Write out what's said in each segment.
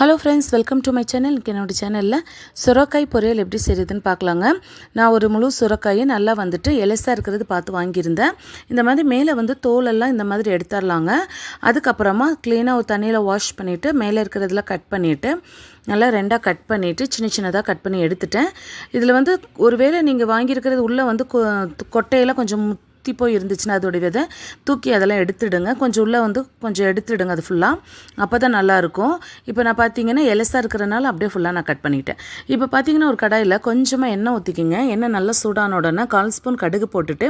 Hello friends, welcome to my channel. என்னோடய சேனலில் சுரக்காய் பொரியல் எப்படி செய்கிறதுன்னு பார்க்கலாங்க. நான் ஒரு முழு சுரக்காயை நல்லா வந்துட்டு எலசாக இருக்கிறது பார்த்து வாங்கியிருந்தேன். இந்த மாதிரி மேலே வந்து தோலெல்லாம் இந்த மாதிரி எடுத்துடலாங்க. அதுக்கப்புறமா க்ளீனாக ஒரு தண்ணியில் வாஷ் பண்ணிவிட்டு மேலே இருக்கிறதெல்லாம் கட் பண்ணிவிட்டு நல்லா ரெண்டாக கட் பண்ணிவிட்டு சின்ன சின்னதாக கட் பண்ணி எடுத்துட்டேன். இதில் வந்து ஒருவேளை நீங்கள் வாங்கியிருக்கிறது உள்ளே வந்து கொட்டையெல்லாம் கொஞ்சம் முத்தி போய் இருந்துச்சுன்னா அதோடைய விதை தூக்கி அதெல்லாம் எடுத்துடுங்க. கொஞ்சம் உள்ளே வந்து கொஞ்சம் எடுத்துடுங்க அது ஃபுல்லாக. அப்போ தான் நல்லாயிருக்கும். இப்போ நான் பார்த்தீங்கன்னா எலசாக இருக்கிறனால அப்படியே ஃபுல்லாக நான் கட் பண்ணிட்டேன். இப்போ பார்த்தீங்கன்னா ஒரு கடாயில் கொஞ்சமாக எண்ணெய் ஊற்றிக்கிங்க. எண்ணெய் நல்லா சூடான உடனே 1/4 ஸ்பூன் கடுகு போட்டுட்டு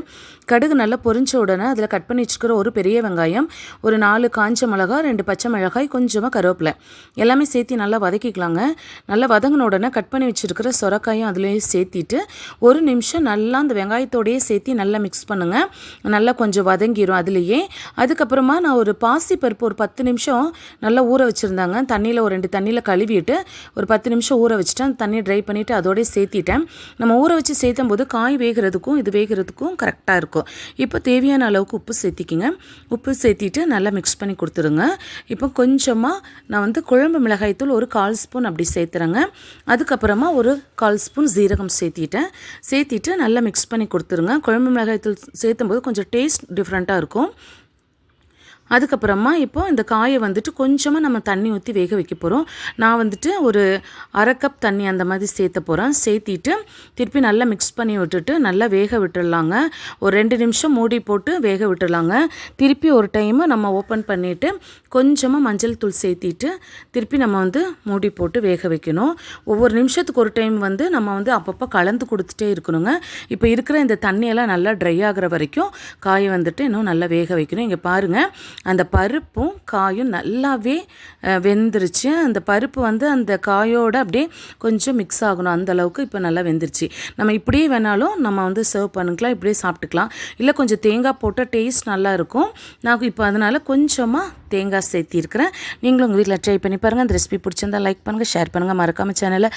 கடுகு நல்லா பொரிஞ்ச உடனே அதில் கட் பண்ணி வச்சுக்கிற ஒரு பெரிய வெங்காயம், ஒரு 4 காஞ்ச மிளகாய், 2 பச்சை மிளகாய், கொஞ்சமாக கருவேப்பிலை எல்லாமே சேர்த்து நல்லா வதக்கிக்கலாங்க. நல்லா வதங்கின உடனே கட் பண்ணி வச்சுருக்கிற சுரக்காயும் அதுலேயே சேர்த்திட்டு 1 நிமிஷம் நல்லா அந்த வெங்காயத்தோடையே சேர்த்து நல்லா மிக்ஸ் பண்ணுங்கள். நல்லா கொஞ்சம் வதங்கிடும் அதுலேயே. அதுக்கப்புறமா நான் ஒரு பாசிப்பருப்பு ஒரு 10 நிமிஷம் நல்லா ஊற வச்சுருந்தாங்க. தண்ணியில் ஒரு 2 தண்ணியில் கழுவிட்டு ஒரு 10 நிமிஷம் ஊற வச்சுட்டேன். அந்த தண்ணியை ட்ரை பண்ணிவிட்டு அதோடய சேர்த்திட்டேன். நம்ம ஊற வச்சு சேர்த்தும் போது காய் வேகிறதுக்கும் இது வேகிறதுக்கும் கரெக்டாக இருக்கும். இப்போ தேவையான அளவுக்கு உப்பு சேர்த்திக்கிங்க. உப்பு சேர்த்திட்டு நல்லா மிக்ஸ் பண்ணி கொடுத்துருங்க. இப்போ கொஞ்சமாக நான் வந்து குழம்பு மிளகாய்த்தூள் ஒரு 1/4 ஸ்பூன் அப்படி சேர்த்துறேங்க. அதுக்கப்புறமா ஒரு 1/4 ஸ்பூன் ஜீரகம் சேர்த்திட்டு நல்லா மிக்ஸ் பண்ணி கொடுத்துருங்க. குழம்பு மிளகாய்த்தூள் சேர்த்தும்போது கொஞ்சம் டேஸ்ட் டிஃப்ரெண்ட்டாக இருக்கும். அதுக்கப்புறமா இப்போ இந்த காயை வந்துட்டு கொஞ்சமாக நம்ம தண்ணி ஊற்றி வேக வைக்க போகிறோம். நான் வந்துட்டு ஒரு 1/2 கப் தண்ணி அந்த மாதிரி சேர்த்த போகிறேன். சேர்த்திட்டு திருப்பி நல்லா மிக்ஸ் பண்ணி விட்டுட்டு நல்லா வேக விட்டுடலாங்க. ஒரு 2 நிமிஷம் மூடி போட்டு வேக விட்டுடலாங்க. திருப்பி ஒரு டைமு நம்ம ஓப்பன் பண்ணிவிட்டு கொஞ்சமாக மஞ்சள் தூள் சேர்த்திட்டு திருப்பி நம்ம வந்து மூடி போட்டு வேக வைக்கணும். ஒவ்வொரு நிமிஷத்துக்கு ஒரு டைம் வந்து நம்ம வந்து அப்பப்போ கலந்து கொடுத்துட்டே இருக்கணுங்க. இப்போ இருக்கிற இந்த தண்ணியெல்லாம் நல்லா ட்ரை ஆகிற வரைக்கும் காயை வந்துட்டு இன்னும் நல்லா வேக வைக்கணும். இங்கே பாருங்கள், அந்த பருப்பும் காயும் நல்லாவே வெந்துருச்சு. அந்த பருப்பு வந்து அந்த காயோடு அப்படியே கொஞ்சம் மிக்ஸ் ஆகணும். அந்த அளவுக்கு இப்போ நல்லா வெந்துருச்சு. நம்ம இப்படியே வேணாலும் நம்ம வந்து சர்வ் பண்ணிக்கலாம், இப்படியே சாப்பிட்டுக்கலாம். இல்லை கொஞ்சம் தேங்காய் போட்டால் டேஸ்ட் நல்லாயிருக்கும். நான் இப்போ அதனால் கொஞ்சமாக தேங்காய் சேர்த்திருக்கிறேன். நீங்களும் உங்கள் வீட்டில் ட்ரை பண்ணி பாருங்கள். அந்த ரெசிபி பிடிச்சிருந்தால் லைக் பண்ணுங்கள், ஷேர் பண்ணுங்கள். மறக்காமல் சேனலை